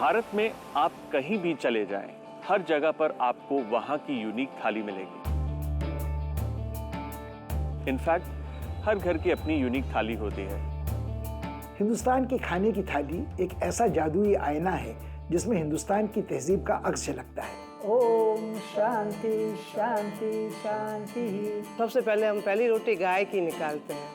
भारत में आप कहीं भी चले जाएं, हर जगह पर आपको वहां की यूनिक थाली मिलेगी। इनफैक्ट हर घर की अपनी यूनिक थाली होती है। हिंदुस्तान की खाने की थाली एक ऐसा जादुई आईना है जिसमें हिंदुस्तान की तहजीब का अक्स झलकता है। ओम शांति शांति शांति। सबसे पहले हम पहली रोटी गाय की निकालते हैं।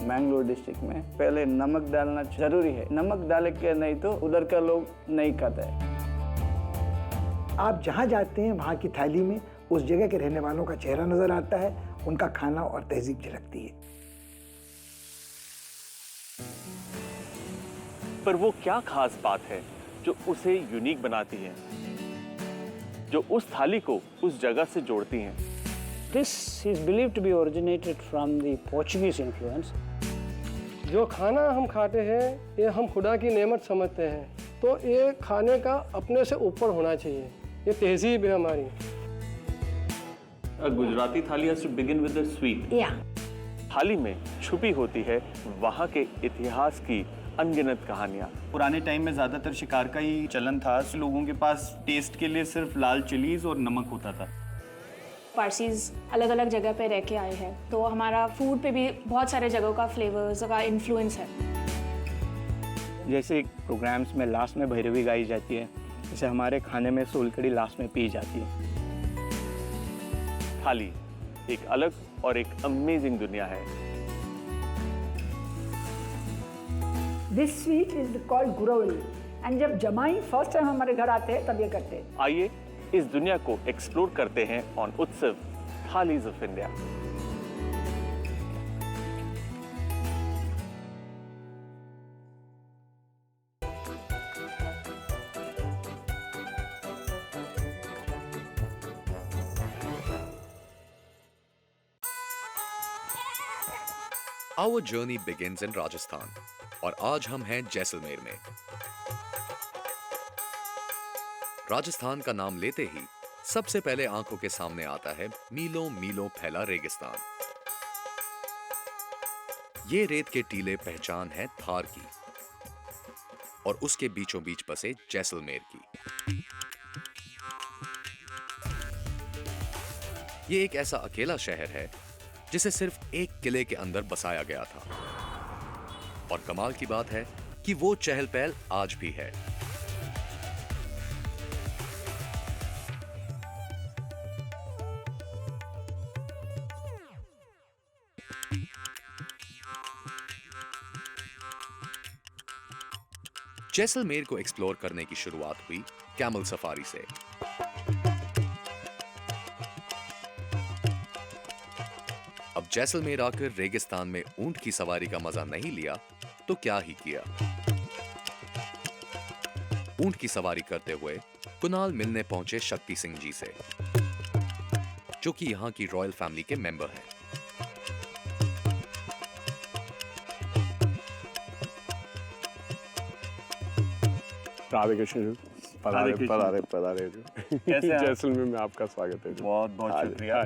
मैंगलोर डिस्ट्रिक्ट में पहले नमक डालना जरूरी है, नमक डाले के नहीं तो उधर का लोग नहीं खाते हैं। आप जहाँ जाते हैं वहाँ की थाली में उस जगह के रहने वालों का चेहरा नजर आता है, उनका खाना और तहजीब झलकती है। पर वो क्या खास बात है जो उसे यूनिक बनाती है, जो उस थाली को उस जगह से जोड़ती हैं? This is believed to be originated from the Portuguese influence. जो खाना हम खाते हैं ये हम खुदा की नेमत समझते हैं, तो ये खाने का अपने से ऊपर होना चाहिए, ये तहजीब है हमारी। A Gujarati थाली has to begin with the sweet. Yeah. थाली में छुपी होती है वहाँ के इतिहास की अनगिनत कहानियाँ। पुराने टाइम में ज़्यादातर शिकार का ही चलन था। लोगों के पास टेस्ट के लिए सिर्फ लाल चिलीज और नमक होता था। पारसीज अलग अलग जगह पे रह के आए हैं, तो हमारा फूड पे भी बहुत सारे जगहों का फ्लेवर्स का इन्फ्लुएंस है। जैसे प्रोग्राम्स में लास्ट में भैरवी गाई जाती है, जैसे हमारे खाने में सोलकड़ी लास्ट में पी जाती है। थाली एक अलग और एक अमेजिंग दुनिया है। This sweet is called Gurvali, and जब जमाई फर्स्ट टाइम हमारे घर आते हैं तब ये करते हैं। आइए इस दुनिया को एक्सप्लोर करते हैं ऑन उत्सव thalis of India. Our journey begins in Rajasthan और आज हम हैं जैसलमेर में। राजस्थान का नाम लेते ही सबसे पहले आंखों के सामने आता है मीलों मीलों फैला रेगिस्तान। ये रेत के टीले पहचान है थार की और उसके बीचों बीच बसे जैसलमेर की। ये एक ऐसा अकेला शहर है जिसे सिर्फ एक किले के अंदर बसाया गया था, और कमाल की बात है कि वो चहल पहल आज भी है। जैसलमेर को एक्सप्लोर करने की शुरुआत हुई कैमल सफारी से। अब जैसलमेर आकर रेगिस्तान में ऊंट की सवारी का मजा नहीं लिया तो क्या ही किया। ऊंट की सवारी करते हुए कुणाल मिलने पहुंचे शक्ति सिंह जी से, जो कि यहां की रॉयल फैमिली के मेंबर हैं। राधे कृष्ण, पधारे जैसलमेर में आपका स्वागत है। बहुत बहुत शुक्रिया।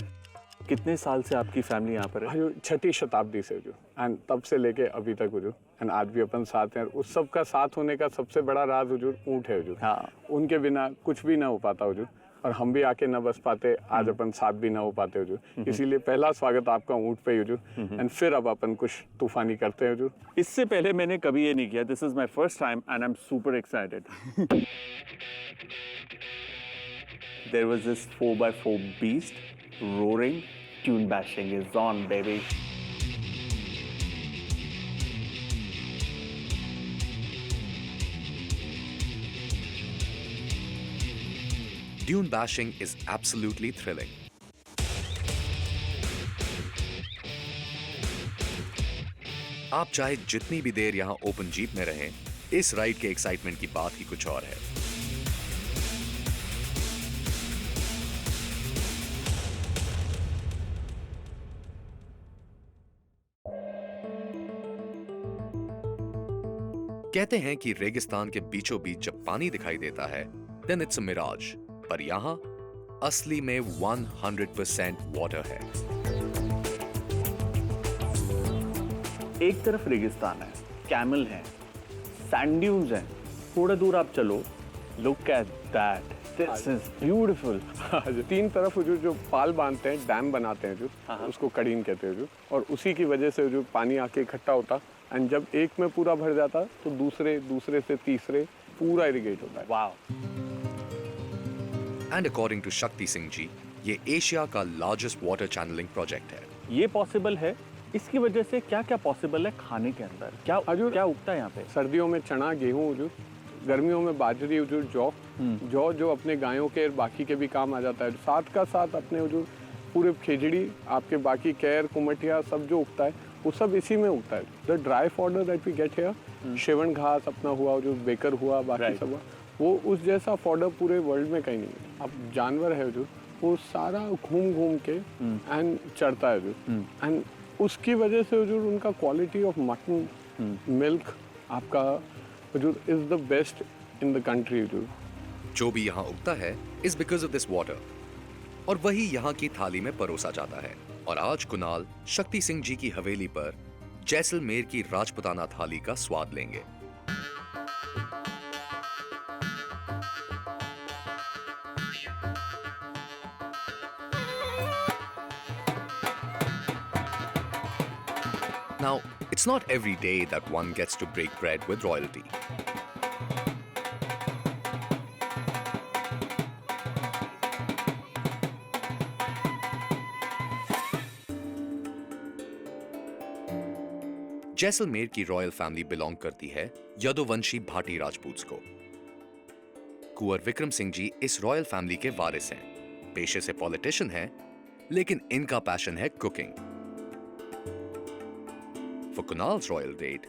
कितने साल से आपकी फैमिली यहाँ पर है? 6ठी शताब्दी से जो, एंड तब से लेके अभी तक जो, एंड आज भी अपन साथ हैं। उस सब का साथ होने का सबसे बड़ा राज हुजूर ऊँट है हुजूर। हाँ। उनके बिना कुछ भी ना हो पाता हुजूर, और हम भी आके न बस पाते, आज अपन साथ भी ना हो पाते हुजूर। इसीलिए पहला स्वागत आपका ऊँट पे हुजूर, एंड फिर अब अपन कुछ तूफानी करते हैं हुजूर। इससे पहले मैंने कभी ये नहीं किया। This is my first time and I am super excited. There was this 4x4 beast roaring. Tune bashing is on, baby. Dune bashing is absolutely thrilling. आप चाहे जितनी भी देर यहां ओपन जीप में रहें, इस राइड के एक्साइटमेंट की बात ही कुछ और है। कहते हैं कि रेगिस्तान के बीचों बीच जब पानी दिखाई देता है देन इट्स अ मिराज, पर यहां असली में 100% वाटर है। एक तरफ रेगिस्तान है, कैमल है, सैंड ड्यून्स हैं, थोड़ा दूर आप चलो, look at that, this is beautiful. तीन तरफ जो पाल बांधते हैं, डैम बनाते हैं जो, उसको कड़ीन कहते हैं जो, और उसी की वजह से जो पानी आके इकट्ठा होता, एंड जब एक में पूरा भर जाता तो दूसरे से तीसरे पूरा इरिगेट होता है। Wow. And according to Shakti Singh ji, ये एशिया का लार्जेस्ट वाटर चैनलिंग प्रोजेक्ट है। ये पॉसिबल है, इसकी वजह से क्या क्या पॉसिबल है खाने के अंदर, क्या क्या उगता है यहाँ पे? सर्दियों में चना, गेहूँ, जो गर्मियों में बाजरी, जो जौ जो अपने गायों के बाकी के भी काम आ जाता है, साथ का साथ अपने जो पूरे खेजड़ी, आपके बाकी कैर, कुमटिया सब जो उगता है वो सब इसी में उगता है। The dry fodder that we get here, शेवन घास अपना हुआ, जो बेकर हुआ, बाकी सब हुआ, वो उस जैसा फॉडर पूरे वर्ल्ड में कहीं नहीं है। अब जानवर है जो, वो सारा घूम के एंड चढ़ता है जो, एंड उसकी वजह से जो उनका क्वालिटी ऑफ मटन, मिल्क आपका जो is the best in the country. जो भी यहाँ उगता है is because of this water, और वही यहाँ की थाली में परोसा जाता है। और आज कुणाल शक्ति सिंह जी की हवेली पर जैसलमेर की राजपुताना थाली का स्वाद लेंगे। Now, it's not every day that one gets to break bread with royalty. Jaisalmer की रॉयल फैमिली बिलोंग करती है यदुवंशी भाटी राजपूत को। कुंवर विक्रम सिंह जी इस रॉयल फैमिली के वारिस हैं। पेशे से पॉलिटिशियन हैं, लेकिन इनका पैशन है cooking. For Kunal's royal date,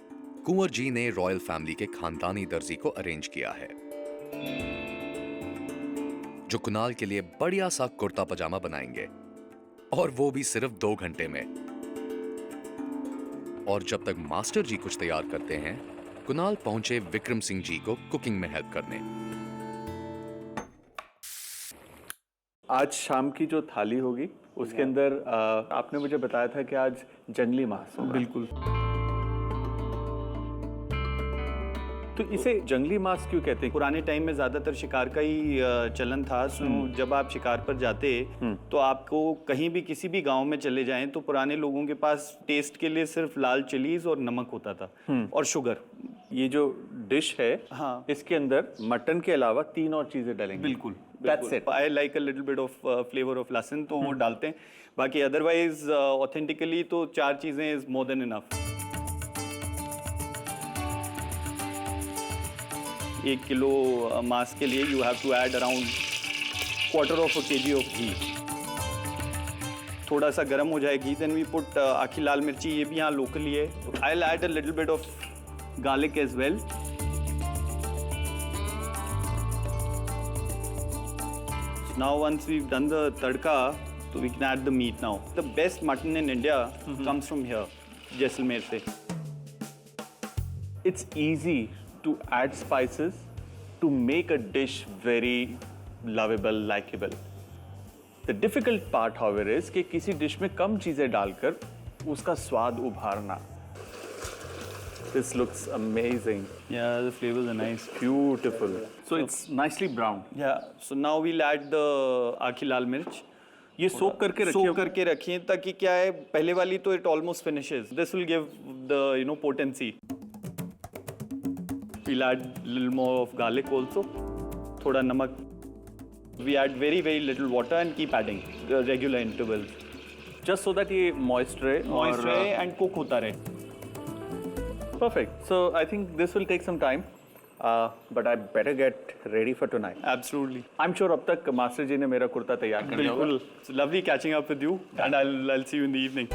Kunwar ji ने रॉयल फैमिली के खानदानी दर्जी को अरेंज किया है, जो कुणाल के लिए बढ़िया सा कुर्ता पजामा बनाएंगे, और वो भी सिर्फ 2 घंटे में। और जब तक मास्टर जी कुछ तैयार करते हैं, कुणाल पहुंचे विक्रम सिंह जी को कुकिंग में हेल्प करने। आज शाम की जो थाली होगी उसके अंदर आपने मुझे बताया था कि आज जंगली मांस होगा। बिल्कुल। तो इसे जंगली मांस क्यों कहते हैं? पुराने टाइम में ज्यादातर शिकार का ही चलन था। जब आप शिकार पर जाते तो आपको कहीं भी किसी भी गांव में चले जाएं तो पुराने लोगों के पास टेस्ट के लिए सिर्फ लाल चिलीज और नमक होता था और शुगर। ये जो डिश है, हाँ, इसके अंदर मटन के अलावा 3 और चीजें डालेंगे। बिल्कुल। That's it. I like a little bit of flavor of लहसुन, तो वो डालते हैं। बाकी अदरवाइज ऑथेंटिकली तो 4 चीजें is more than enough. 1 kilo मांस के लिए you have to add around 1/4 kg of ghee. थोड़ा सा गर्म हो जाए घी, देन वी पुट आखी लाल मिर्ची, ये भी यहाँ लोकली है। I will add a little bit of garlic as well. So now once we've done the tadka, so we can add the meat now. The best mutton in India comes from here, Jaisalmer se. It's easy to add spices to make a dish very lovable, likable. The difficult part, however, is कि किसी dish में कम चीजें डालकर उसका स्वाद उभारना। This looks amazing. Yeah, the flavors are nice. Beautiful. So it's nicely browned. Yeah. So now we'll add the आखी लाल मिर्च. ये सोक करके रखिए ताकि क्या है, पहले वाली तो it almost finishes. This will give the potency. We'll add little more of garlic also. थोड़ा नमक. We add very little water and keep adding regular intervals. Just so that ये moist रहे and cook होता रहे. Perfect. So I think this will take some time, but I better get ready for tonight. Absolutely. I'm sure अब तक master जी ने मेरा कुर्ता तैयार कर लिया होगा। बिल्कुल. It's lovely catching up with you, and I'll see you in the evening.